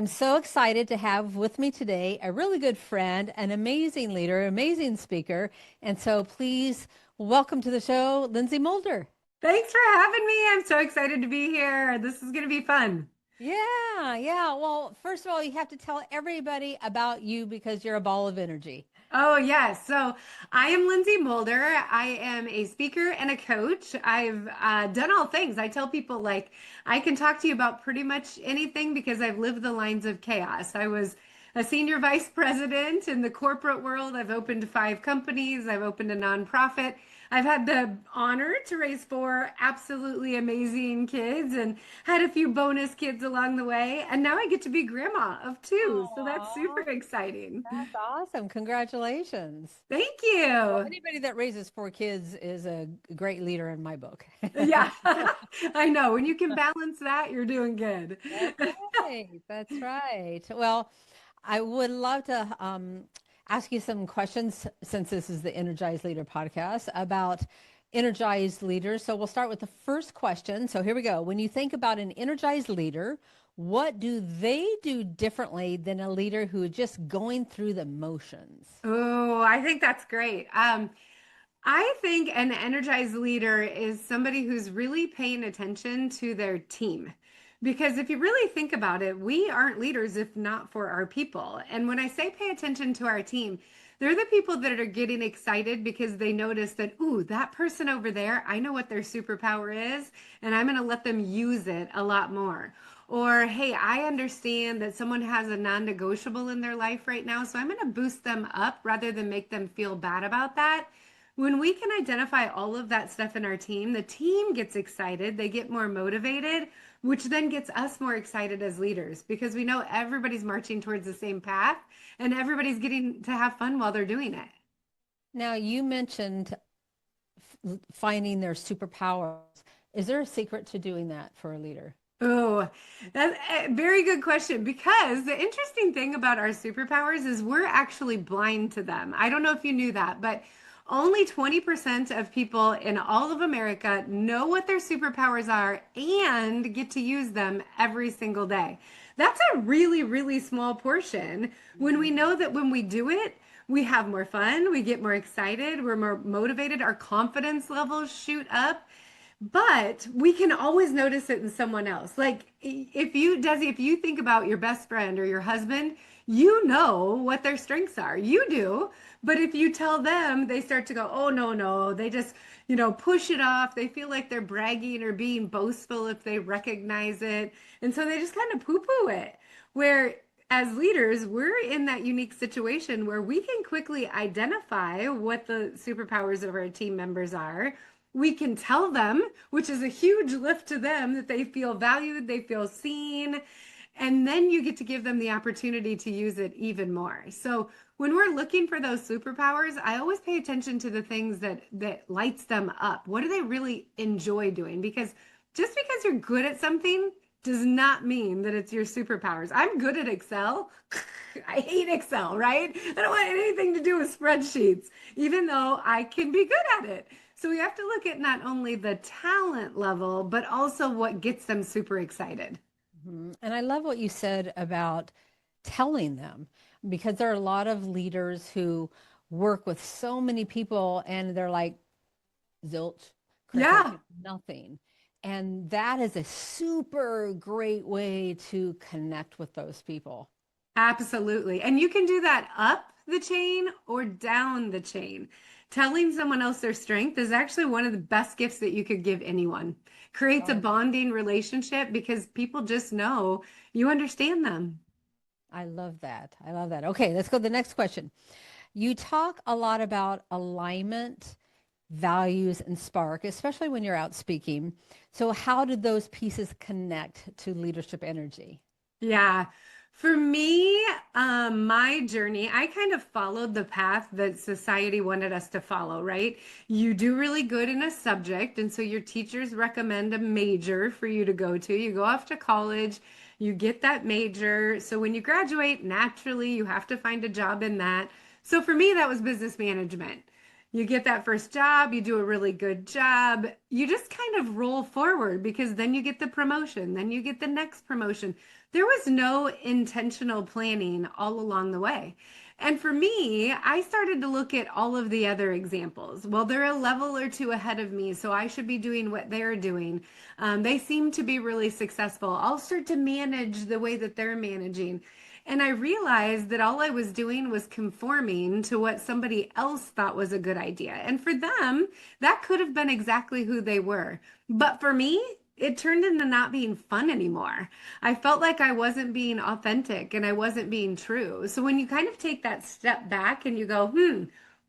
I'm so excited to have with me today a really good friend, an amazing leader, amazing speaker. And so please welcome to the show, Lynsey Mulder. Thanks for having me. I'm so excited to be here. This is going to be fun. Yeah. Well, first of all, you have to tell everybody about you because you're a ball of energy. Oh, yes. So I am Lynsey Mulder. I am a speaker and a coach. I've done all things. I tell people, like, I can talk to you about pretty much anything because I've lived the lines of chaos. I was a senior vice president in the corporate world. I've opened 5 companies, I've opened a nonprofit. I've had the honor to raise 4 absolutely amazing kids and had a few bonus kids along the way. And now I get to be grandma of 2. So that's super Oh, exciting. that's awesome. Congratulations. Thank Well, you. anybody that raises 4 kids is a great leader in my book. Yeah, I know. When you can balance that, you're doing good. That's right. That's right. Well, I would love to ask you some questions since this is the Energized Leader podcast about energized leaders. So we'll start with the first question. So here we go. When you think about an energized leader, what do they do differently than a leader who is just going through the motions? Oh, I think that's great. I think an energized leader is somebody who's really paying attention to their team. Because if you really think about it, we aren't leaders if not for our people. And when I say pay attention to our team, they're the people that are getting excited because they notice that, ooh, that person over there, I know what their superpower is, and I'm going to let them use it a lot more. Or, hey, I understand that someone has a non negotiable in their life right now, so I'm going to boost them up rather than make them feel bad about that. When we can identify all of that stuff in our team, the team gets excited, they get more motivated, which then gets us more excited as leaders because we know everybody's marching towards the same path and everybody's getting to have fun while they're doing it. Now, you mentioned finding their superpowers. Is there a secret to doing that for a leader? Oh, that's a very good question because the interesting thing about our superpowers is we're actually blind to them. I don't know if you knew that, but only 20% of people in all of America know what their superpowers are and get to use them every single day. That's a really, really small portion when we know that when we do it, we have more fun, we get more excited, we're more motivated, our confidence levels shoot up. But we can always notice it in someone else. Like if you, Desi, if you think about your best friend or your husband, you know what their strengths are. You do. But if you tell them, they start to go, oh, no, no. They just, push it off. They feel like they're bragging or being boastful if they recognize it. And so they just kind of poo-poo it. Where as leaders, we're in that unique situation where we can quickly identify what the superpowers of our team members are. We can tell them, which is a huge lift to them, that they feel valued, they feel seen, and then you get to give them the opportunity to use it even more. So when we're looking for those superpowers, I always pay attention to the things that lights them up. What do they really enjoy doing? Because just because you're good at something does not mean that it's your superpowers. I'm good at Excel. I hate Excel, right? I don't want anything to do with spreadsheets, even though I can be good at it. So we have to look at not only the talent level, but also what gets them super excited. And I love what you said about telling them because there are a lot of leaders who work with so many people and they're like, zilch, crickets, Yeah, nothing. And that is a super great way to connect with those people. absolutely. And you can do that up the chain or down the chain. Telling someone else their strength is actually one of the best gifts that you could give anyone. Creates a bonding relationship because people just know you understand them. I love that. I love that. Okay, let's go to the next question. You talk a lot about alignment, values, and spark, especially when you're out speaking. So, how did those pieces connect to leadership energy? Yeah. For me, my journey, I kind of followed the path that society wanted us to follow, right? You do really good in a subject, and so your teachers recommend a major for you to go to. You go off to college, you get that major. So when you graduate, naturally, you have to find a job in that. So for me, that was business management. You get that first job, you do a really good job. You just kind of roll forward because then you get the promotion, then you get the next promotion. There was no intentional planning all along the way. And for me, I started to look at all of the other examples. Well, they're a level or two ahead of me, so I should be doing what they're doing. They seem to be really successful. I'll start to manage the way that they're managing. And I realized that all I was doing was conforming to what somebody else thought was a good idea. And for them, that could have been exactly who they were. But for me, it turned into not being fun anymore. I felt like I wasn't being authentic and I wasn't being true. So when you kind of take that step back and you go,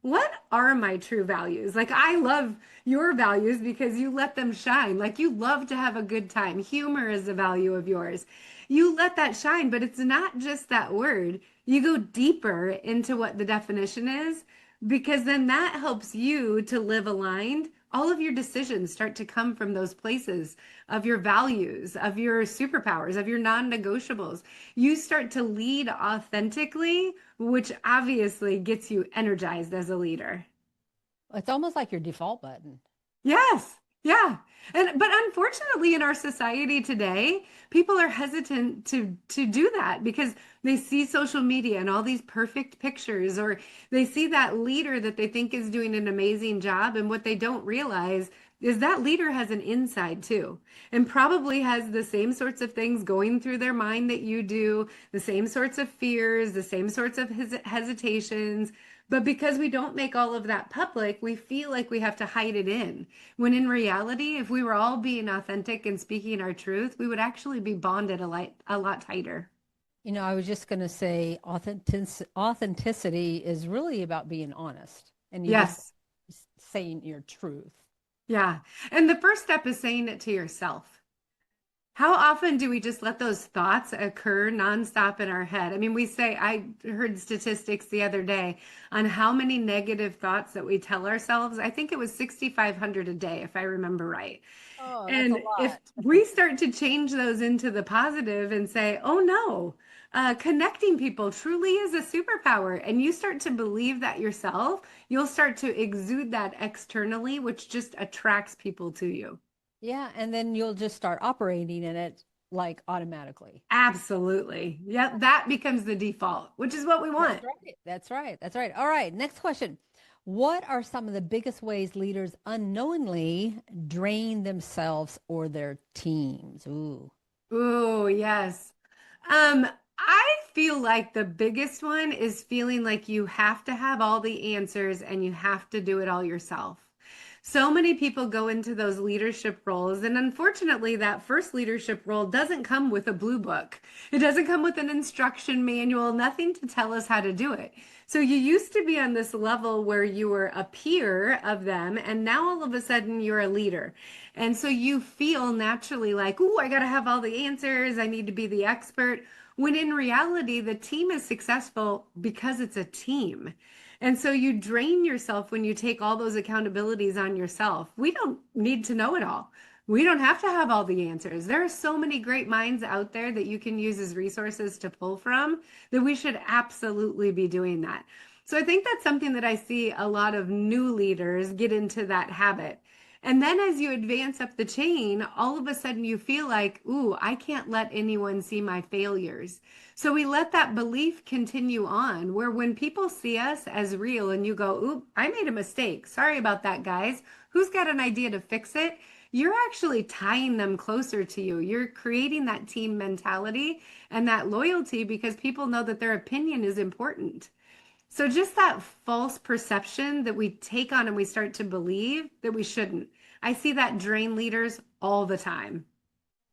what are my true values? Like, I love your values because you let them shine. Like, you love to have a good time. Humor is a value of yours. You let that shine, but it's not just that word. You go deeper into what the definition is, because then that helps you to live aligned. All of your decisions start to come from those places of your values, of your superpowers, of your non-negotiables. You start to lead authentically, which obviously gets you energized as a leader. It's almost like your default button. Yes. Yeah. But unfortunately in our society today, people are hesitant to do that because they see social media and all these perfect pictures, or they see that leader that they think is doing an amazing job, and what they don't realize is that leader has an inside too, and probably has the same sorts of things going through their mind that you do, the same sorts of fears, the same sorts of hesitations. But because we don't make all of that public, we feel like we have to hide it in. When in reality, if we were all being authentic and speaking our truth, we would actually be bonded a lot tighter. I was just going to say authenticity is really about being honest and you just Yes. saying your truth. Yeah. And the first step is saying it to yourself. How often do we just let those thoughts occur nonstop in our head? I mean, I heard statistics the other day on how many negative thoughts that we tell ourselves. I think it was 6,500 a day, if I remember right. Oh, that's a And if lot. we start to change those into the positive and say, oh no, connecting people truly is a superpower, and you start to believe that yourself, you'll start to exude that externally, which just attracts people to you. Yeah, and then you'll just start operating in it like automatically. Absolutely. Yep. That becomes the default, which is what we That's want. right. That's right. That's right. All right. Next question. What are some of the biggest ways leaders unknowingly drain themselves or their teams? Ooh. Oh, yes. Um, I feel like the biggest one is feeling like you have to have all the answers and you have to do it all yourself. So many people go into those leadership roles, and unfortunately, that first leadership role doesn't come with a blue book. It doesn't come with an instruction manual, nothing to tell us how to do it. So you used to be on this level where you were a peer of them, and now all of a sudden you're a leader. And so you feel naturally like, oh, I got to have all the answers. I need to be the expert. When in reality, the team is successful because it's a team. And so you drain yourself when you take all those accountabilities on yourself. We don't need to know it all. We don't have to have all the answers. There are so many great minds out there that you can use as resources to pull from, that we should absolutely be doing that. So I think that's something that I see a lot of new leaders get into that habit. And then as you advance up the chain, all of a sudden you feel like, ooh, I can't let anyone see my failures. So we let that belief continue on, where when people see us as real and you go, oop, I made a mistake. Sorry about that, guys. Who's got an idea to fix it? You're actually tying them closer to you. You're creating that team mentality and that loyalty because people know that their opinion is important. So just that false perception that we take on and we start to believe that we shouldn't. I see that drain leaders all the time.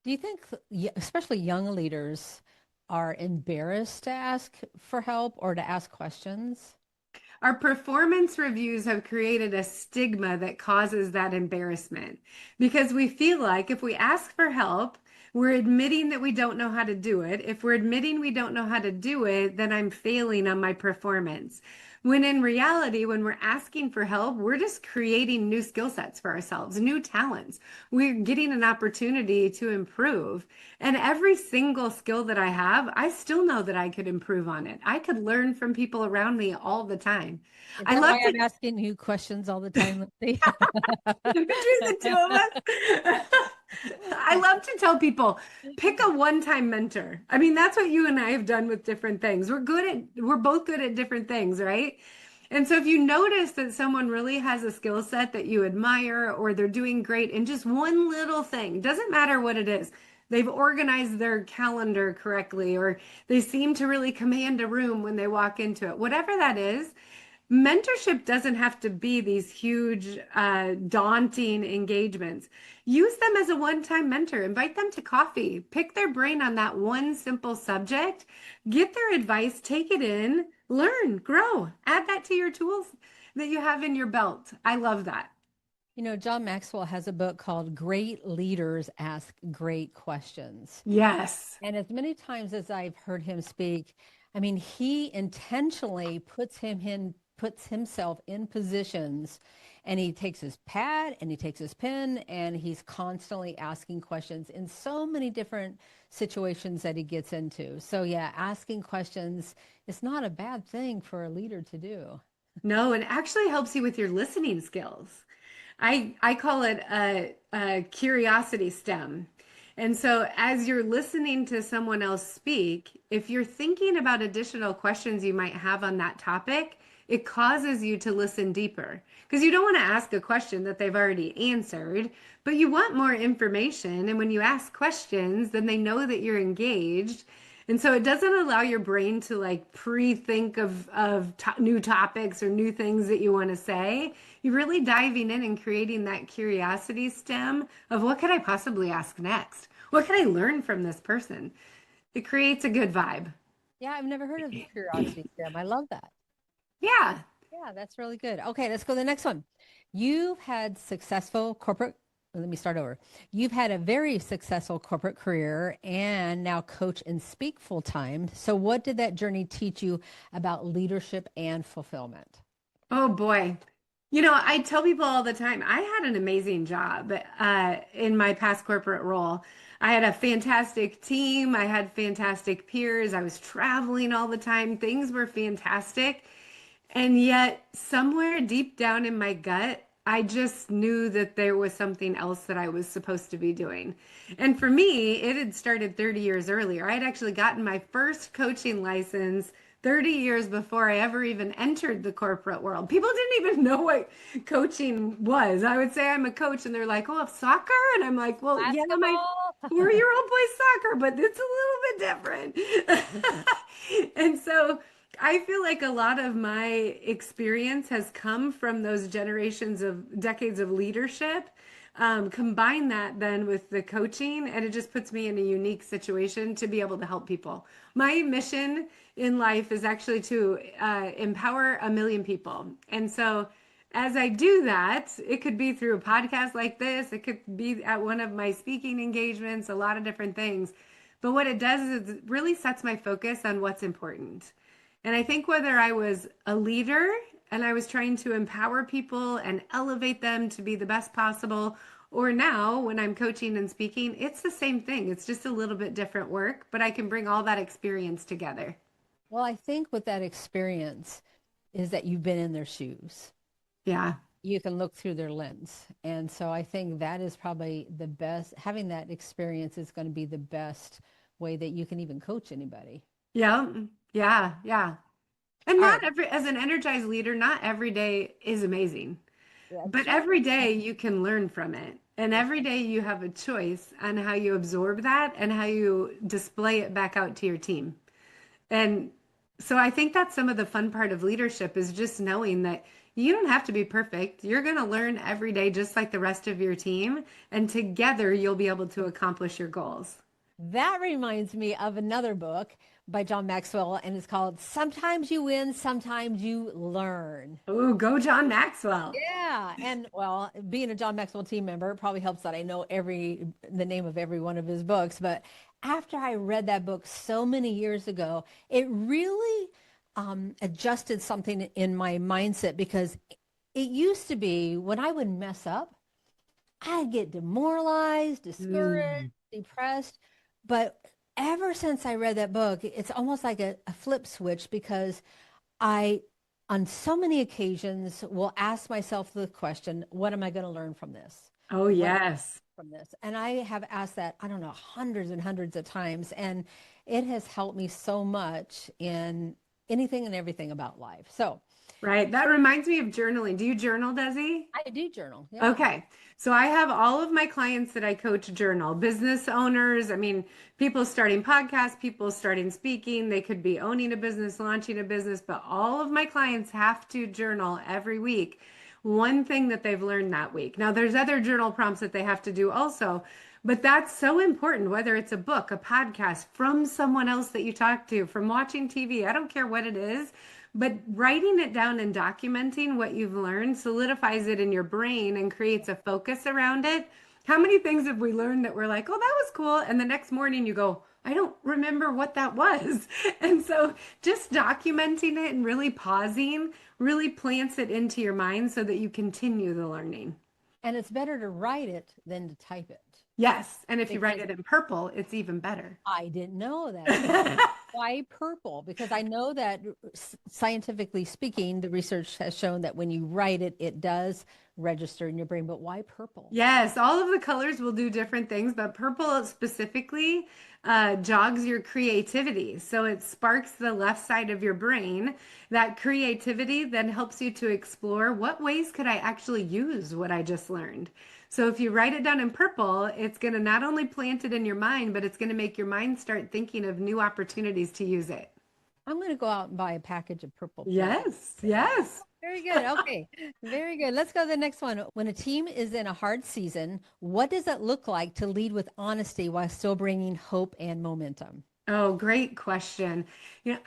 Do you think, especially young leaders, are embarrassed to ask for help or to ask questions? Our performance reviews have created a stigma that causes that embarrassment because we feel like if we ask for help, we're admitting that we don't know how to do it. If we're admitting we don't know how to do it, then I'm failing on my performance. When in reality, when we're asking for help, we're just creating new skill sets for ourselves, new talents. We're getting an opportunity to improve. And every single skill that I have, I still know that I could improve on it. I could learn from people around me all the time. Is I that love why to I'm asking you questions all the time, Lynsey? between the two of us. I love to tell people, pick a one-time mentor. I mean, that's what you and I have done with different things. We're both good at different things, right? And so if you notice that someone really has a skill set that you admire or they're doing great in just one little thing, doesn't matter what it is. They've organized their calendar correctly, or they seem to really command a room when they walk into it. Whatever that is, mentorship doesn't have to be these huge, daunting engagements. Use them as a one-time mentor. Invite them to coffee. Pick their brain on that one simple subject. Get their advice, take it in, learn, grow. Add that to your tools that you have in your belt. I love that. You know, John Maxwell has a book called Great Leaders Ask Great Questions. Yes. And as many times as I've heard him speak, I mean, he intentionally puts himself in positions, and he takes his pad and he takes his pen and he's constantly asking questions in so many different situations that he gets into. So yeah, asking questions is not a bad thing for a leader to do. No, and actually helps you with your listening skills. I call it a curiosity stem. And so as you're listening to someone else speak, if you're thinking about additional questions you might have on that topic, it causes you to listen deeper because you don't want to ask a question that they've already answered, but you want more information. And when you ask questions, then they know that you're engaged. And so it doesn't allow your brain to like pre-think of new topics or new things that you want to say. You're really diving in and creating that curiosity stem of what could I possibly ask next? What can I learn from this person? It creates a good vibe. Yeah, I've never heard of curiosity stem. I love that. Yeah. Yeah, that's really good. Okay, let's go to the next one. You've had successful corporate, let me start over. You've had a very successful corporate career and now coach and speak full time. So, what did that journey teach you about leadership and fulfillment? Oh boy. You know, I tell people all the time, I had an amazing job in my past corporate role. I had a fantastic team. I had fantastic peers. I was traveling all the time. Things were fantastic. And yet, somewhere deep down in my gut, I just knew that there was something else that I was supposed to be doing. And for me, it had started 30 years earlier. I had actually gotten my first coaching license 30 years before I ever even entered the corporate world. People didn't even know what coaching was. I would say I'm a coach, and they're like, "Oh, soccer?" And I'm like, "Well, yeah, my Basketball. 4-year-old plays soccer, but it's a little bit different." And so I feel like a lot of my experience has come from those generations of decades of leadership. Combine that then with the coaching, and it just puts me in a unique situation to be able to help people. My mission in life is actually to empower 1 million people. And so as I do that, it could be through a podcast like this, it could be at one of my speaking engagements, a lot of different things. But what it does is it really sets my focus on what's important. And I think whether I was a leader and I was trying to empower people and elevate them to be the best possible, or now when I'm coaching and speaking, it's the same thing. It's just a little bit different work, but I can bring all that experience together. Well, I think with that experience is that you've been in their shoes. Yeah. You can look through their lens. And so I think that is probably the best. Having that experience is going to be the best way that you can even coach anybody. Yeah. Yeah. Yeah. And All not right. every, as an energized leader, not every day is amazing, but That's right. every day you can learn from it. And That's every day you have a choice on how you absorb that and how you display it back out to your team. And so I think that's some of the fun part of leadership is just knowing that you don't have to be perfect. You're going to learn every day, just like the rest of your team. And together you'll be able to accomplish your goals. That reminds me of another book by John Maxwell, and it's called Sometimes You Win, Sometimes You Learn. Oh, go John Maxwell. Yeah. And well, being a John Maxwell team member, it probably helps that I know the name of every one of his books. But after I read that book so many years ago, it really adjusted something in my mindset because it used to be when I would mess up, I'd get demoralized, discouraged, Mm. depressed. But ever since I read that book, it's almost like a flip switch because I, on so many occasions, will ask myself the question, what am I going to learn from this? Oh, What yes. from this? And I have asked that, I don't know, hundreds and hundreds of times. And it has helped me so much in anything and everything about life. So Right. That reminds me of journaling. Do you journal, Desi? I do journal. Yeah. Okay. So I have all of my clients that I coach journal, business owners. I mean, people starting podcasts, people starting speaking. They could be owning a business, launching a business, but all of my clients have to journal every week. One thing that they've learned that week. Now, there's other journal prompts that they have to do also, but that's so important, whether it's a book, a podcast, from someone else that you talk to, from watching TV. I don't care what it is. But writing it down and documenting what you've learned solidifies it in your brain and creates a focus around it. How many things have we learned that we're like, oh, that was cool? And the next morning you go, I don't remember what that was. And so just documenting it and really pausing really plants it into your mind so that you continue the learning. And it's better to write it than to type it. Yes. And if you write it in purple, it's even better. I didn't know that. Why purple? Because I know that scientifically speaking, the research has shown that when you write it, it does register in your brain. But why purple? Yes, all of the colors will do different things, but purple specifically jogs your creativity. So it sparks the left side of your brain. That creativity then helps you to explore what ways could I actually use what I just learned. So if you write it down in purple, it's going to not only plant it in your mind, but it's going to make your mind start thinking of new opportunities to use it. I'm going to go out and buy a package of purple. Yes, yes. Very good. Okay. Very good. Let's go to the next one. When a team is in a hard season, what does it look like to lead with honesty while still bringing hope and momentum? Oh, great question.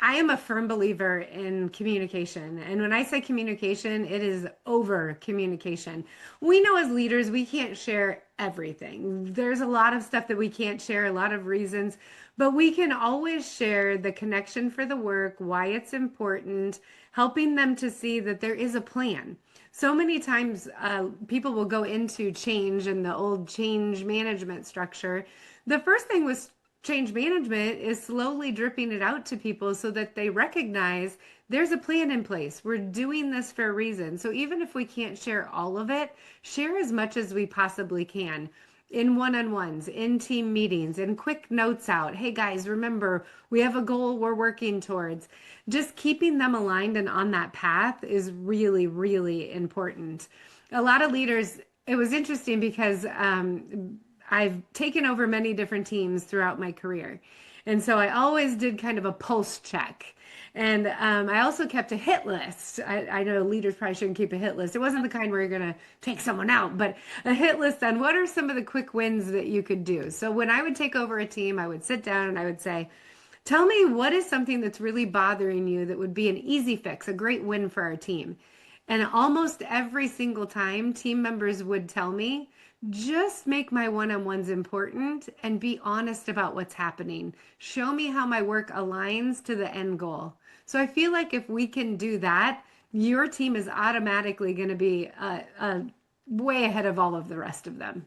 I am a firm believer in communication. And when I say communication, it is over communication. We know as leaders, we can't share everything. There's a lot of stuff that we can't share, a lot of reasons, but we can always share the connection for the work, why it's important, helping them to see that there is a plan. So many times people will go into change and the old change management structure. The first thing was change management is slowly dripping it out to people so that they recognize there's a plan in place. We're doing this for a reason. So even if we can't share all of it, share as much as we possibly can in one-on-ones, in team meetings, in quick notes out. Hey guys, remember, we have a goal we're working towards. Just keeping them aligned and on that path is really, really important. A lot of leaders, it was interesting because I've taken over many different teams throughout my career. And so I always did kind of a pulse check. And I also kept a hit list. I know leaders probably shouldn't keep a hit list. It wasn't the kind where you're going to take someone out, but a hit list on what are some of the quick wins that you could do. So when I would take over a team, I would sit down and I would say, tell me what is something that's really bothering you that would be an easy fix, a great win for our team. And almost every single time, team members would tell me, just make my one-on-ones important and be honest about what's happening. Show me how my work aligns to the end goal. So I feel like if we can do that, your team is automatically going to be way ahead of all of the rest of them.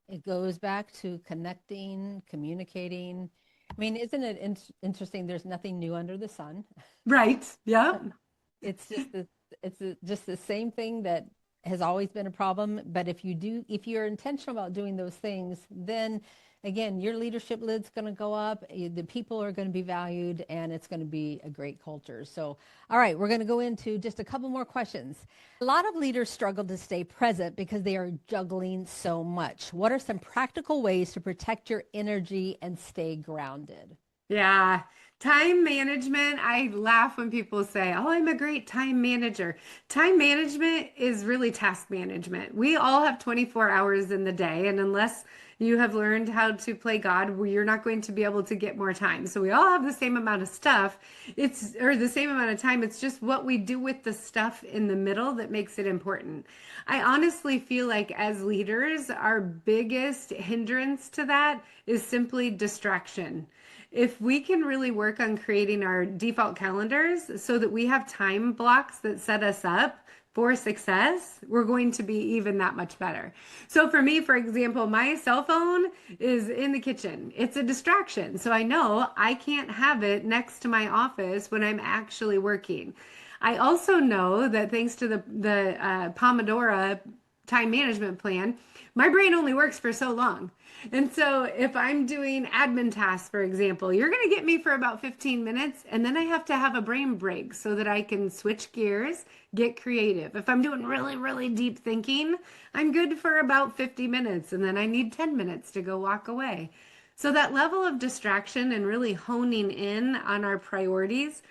It goes back to connecting, communicating. I mean, isn't it interesting? There's nothing new under the sun. Right. Yeah. It's just the same thing that has always been a problem. But if you're intentional about doing those things, then again, your leadership lid's going to go up, the people are going to be valued, and it's going to be a great culture. So, all right, we're going to go into just a couple more questions. A lot of leaders struggle to stay present because they are juggling so much. What are some practical ways to protect your energy and stay grounded? Yeah. Time management. I laugh when people say, oh, I'm a great time manager. Time management is really task management. We all have 24 hours in the day. And unless you have learned how to play God, you're not going to be able to get more time. So we all have the same amount of stuff. Or the same amount of time. It's just what we do with the stuff in the middle that makes it important. I honestly feel like as leaders, our biggest hindrance to that is simply distraction. If we can really work on creating our default calendars so that we have time blocks that set us up for success, we're going to be even that much better. So for me, for example, my cell phone is in the kitchen. It's a distraction. So I know I can't have it next to my office when I'm actually working. I also know that thanks to the Pomodoro time management plan, my brain only works for so long. And so if I'm doing admin tasks, for example, you're going to get me for about 15 minutes, and then I have to have a brain break so that I can switch gears, get creative. If I'm doing really, really deep thinking, I'm good for about 50 minutes, and then I need 10 minutes to go walk away. So that level of distraction and really honing in on our priorities,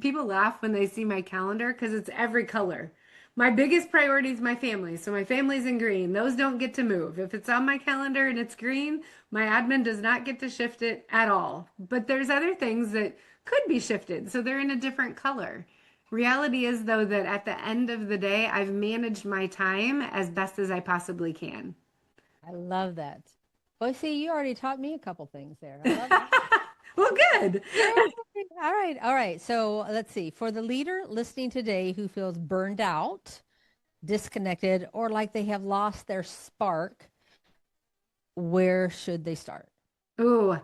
people laugh when they see my calendar because it's every color. My biggest priority is my family. So my family's in green. Those don't get to move. If it's on my calendar and it's green, my admin does not get to shift it at all. But there's other things that could be shifted. So they're in a different color. Reality is, though, that at the end of the day, I've managed my time as best as I possibly can. I love that. Well, see, you already taught me a couple things there. I love it. Well, good. All right. All right. So let's see. For the leader listening today who feels burned out, disconnected, or like they have lost their spark, where should they start? Ooh,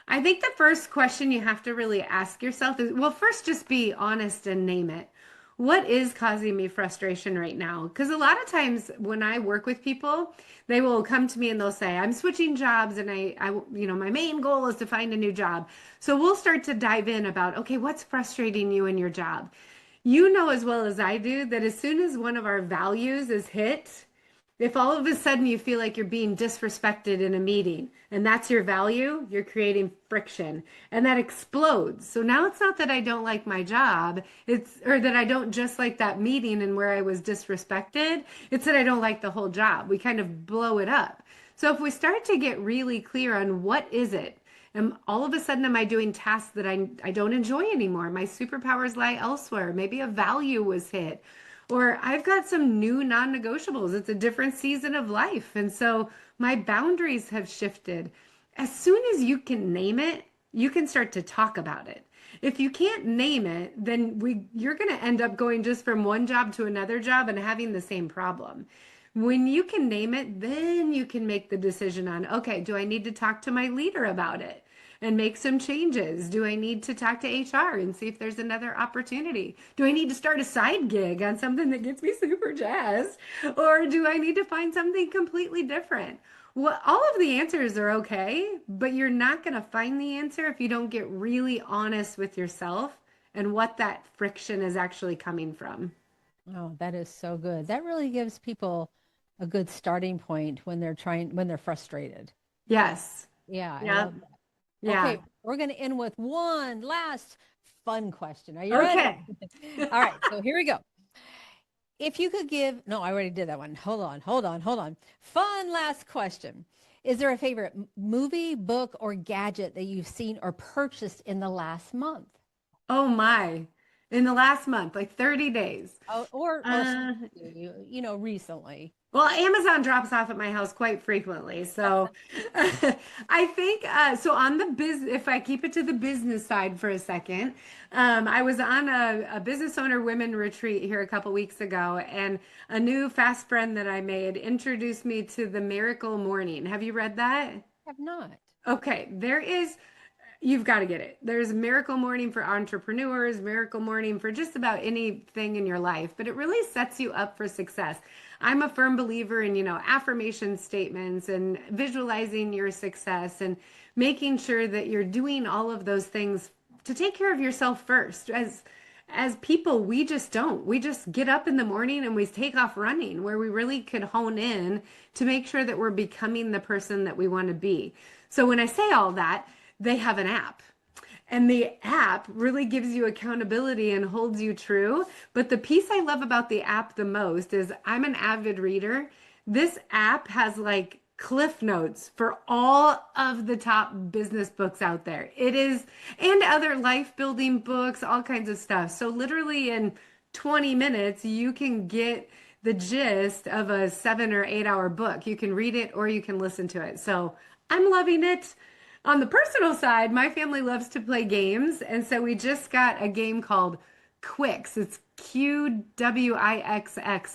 I think the first question you have to really ask yourself is, well, first just be honest and name it. What is causing me frustration right now? Because a lot of times when I work with people, they will come to me and they'll say, I'm switching jobs and my main goal is to find a new job. So we'll start to dive in about, okay, what's frustrating you in your job? You know as well as I do that as soon as one of our values is hit, if all of a sudden you feel like you're being disrespected in a meeting and that's your value, you're creating friction and that explodes. So now it's not that I don't like my job, or that I don't just like that meeting and where I was disrespected. It's that I don't like the whole job. We kind of blow it up. So if we start to get really clear on what is it, and all of a sudden am I doing tasks that I don't enjoy anymore? My superpowers lie elsewhere. Maybe a value was hit. Or I've got some new non-negotiables. It's a different season of life. And so my boundaries have shifted. As soon as you can name it, you can start to talk about it. If you can't name it, then you're going to end up going just from one job to another job and having the same problem. When you can name it, then you can make the decision on, okay, do I need to talk to my leader about it and make some changes? Do I need to talk to HR and see if there's another opportunity? Do I need to start a side gig on something that gets me super jazzed? Or do I need to find something completely different? Well, all of the answers are okay, but you're not going to find the answer if you don't get really honest with yourself and what that friction is actually coming from. Oh, that is so good. That really gives people a good starting point when they're frustrated. Yes. Yeah, I Yeah. love that. Yeah. Okay, we're going to end with one last fun question. Are you Okay. ready? All right, so here we go. If you could give, no, I already did that one. Hold on. Fun last question. Is there a favorite movie, book, or gadget that you've seen or purchased in the last month? Oh my. In the last month, like 30 days. Oh, or Uh, recently. Well, Amazon drops off at my house quite frequently. So I think so on the if I keep it to the business side for a second, I was on a business owner women retreat here a couple weeks ago, and a new fast friend that I made introduced me to the Miracle Morning. Have you read that? Have not. Okay, you've got to get it. There's Miracle Morning for entrepreneurs, Miracle Morning for just about anything in your life, but it really sets you up for success. I'm a firm believer in, affirmation statements and visualizing your success and making sure that you're doing all of those things to take care of yourself first. As people, we just don't. We just get up in the morning and we take off running, where we really could hone in to make sure that we're becoming the person that we want to be. So when I say all that, they have an app. And the app really gives you accountability and holds you true. But the piece I love about the app the most is, I'm an avid reader. This app has like cliff notes for all of the top business books out there. It is, and other life building books, all kinds of stuff. So literally in 20 minutes, you can get the gist of a 7 or 8 hour book. You can read it or you can listen to it. So I'm loving it. On the personal side, my family loves to play games, and so we just got a game called Quix. It's Qwixx,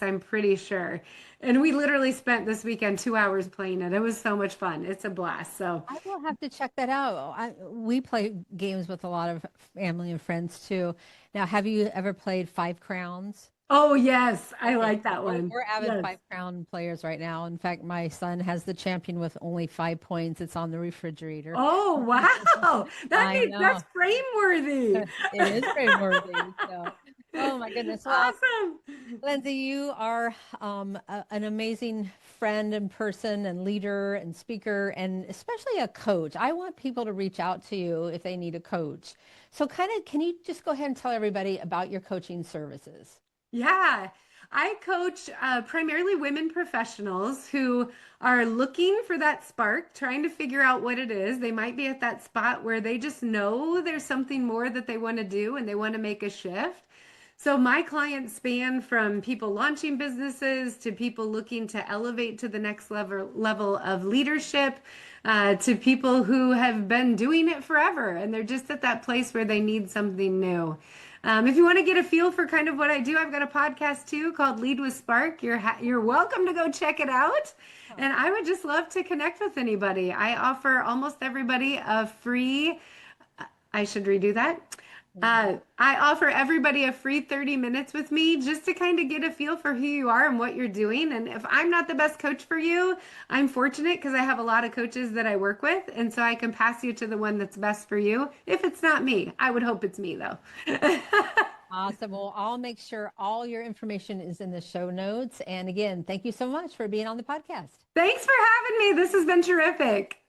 I'm pretty sure. And we literally spent this weekend 2 hours playing it. It was so much fun. It's a blast. So I will have to check that out. We play games with a lot of family and friends too. Now, have you ever played Five Crowns? Oh, yes. I Okay, like that we're, one. we're avid Yes. 5 crown players right now. In fact, my son has the champion with only 5 points. It's on the refrigerator. Oh, wow. I That's know. frame worthy. It is very worthy. So, oh my goodness. Well, Awesome. Lynsey, you are an amazing friend and person and leader and speaker, and especially a coach. I want people to reach out to you if they need a coach. So, can you just go ahead and tell everybody about your coaching services? Yeah. I coach primarily women professionals who are looking for that spark, trying to figure out what it is. They might be at that spot where they just know there's something more that they want to do and they want to make a shift. So my clients span from people launching businesses to people looking to elevate to the next level of leadership, to people who have been doing it forever and they're just at that place where they need something new. If you want to get a feel for kind of what I do, I've got a podcast too called Lead with Spark. You're welcome to go check it out. Oh, And I would just love to connect with anybody. I offer almost everybody a free, I should redo that. I offer everybody a free 30 minutes with me just to kind of get a feel for who you are and what you're doing. And if I'm not the best coach for you, I'm fortunate because I have a lot of coaches that I work with. And so I can pass you to the one that's best for you. If it's not me, I would hope it's me though. awesome. Well, I'll make sure all your information is in the show notes. And again, thank you so much for being on the podcast. Thanks for having me. This has been terrific.